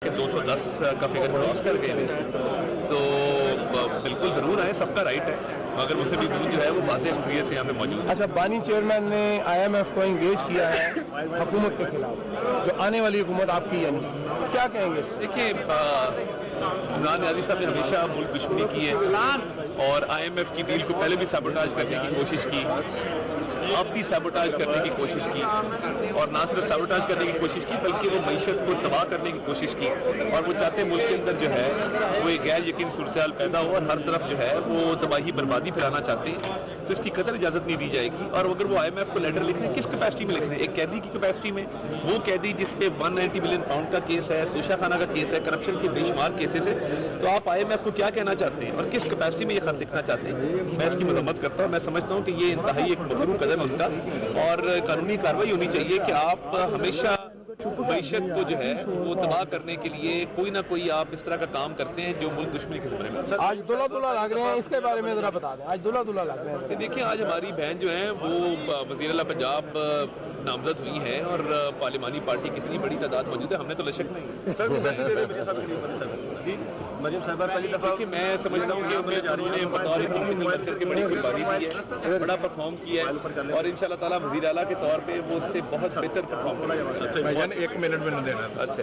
کہ 210 کا figure cross کر گئے تو بالکل ضرور آئے، سب کا رائٹ ہے، مگر اسے بھی جو ہے وہ واضح اکثریت سے یہاں پہ موجود ہے۔ اچھا، بانی چیئرمین نے IMF کو انگیج کیا ہے حکومت کے خلاف، جو آنے والی حکومت آپ کی یعنی کیا کہیں گے؟ دیکھیے، عمران نیازی صاحب نے ہمیشہ ملک دشمنی کی ہے اور IMF کی ڈیل کو پہلے بھی سیبوٹاج کرنے کی کوشش کی، اب بھی سیبوٹاج کرنے کی کوشش کی، اور نہ صرف سیبوٹاج کرنے کی کوشش کی بلکہ وہ معیشت کو تباہ کرنے کی کوشش کی، اور وہ چاہتے ہیں ملک کے اندر جو ہے وہ ایک غیر یقین صورتحال پیدا ہو اور ہر طرف جو ہے وہ تباہی بربادی پھیلانا چاہتے ہیں، تو اس کی قطعی اجازت نہیں دی جائے گی۔ اور اگر وہ IMF کو لیٹر لکھ رہے ہیں، کس کیپیسٹی میں لکھ رہے ہیں؟ ایک قیدی کی کیپیسٹی میں، وہ قیدی جس پہ 190 بلین پاؤنڈ کا کیس ہے، توشہ خانہ کا کیس ہے، کرپشن کے بے شمار کیسز ہے، تو آپ IMF کو کیا کہنا چاہتے ہیں اور کس کیپیسٹی میں یہ خط لکھنا چاہتے ہیں؟ میں اس کی مذمت کرتا ہوں، میں سمجھتا ہوں کہ یہ انتہائی ایک مکروہ قدم ہے ان کا، اور قانونی کارروائی ہونی چاہیے کہ آپ ہمیشہ معیشت کو جو ہے وہ تباہ کرنے کے لیے کوئی نہ کوئی آپ اس طرح کا کام کرتے ہیں جو ملک دشمنی کے زمرے میں۔ آج دلہا لگ رہے ہیں، اس کے بارے میں ذرا بتا دیں، آج دلہا لگ رہے ہیں۔ دیکھیں، آج ہماری بہن جو ہیں وہ وزیر اعلیٰ پنجاب نامزد ہوئی ہیں اور پارلیمانی پارٹی کی اتنی بڑی تعداد موجود ہے، ہم نے تو لشک نہیں جی مریم صاحبہ پہلی دفعہ کہ میں سمجھتا ہوں کہ انہوں نے بطور کر کے بڑی قربانی دی ہے، بڑا پرفارم کیا ہے، اور انشاءاللہ تعالیٰ وزیر اعلیٰ کے طور پہ وہ اس سے بہت بہتر پرفارم کریں گے۔ ایک منٹ میں نہ دینا۔ اچھا۔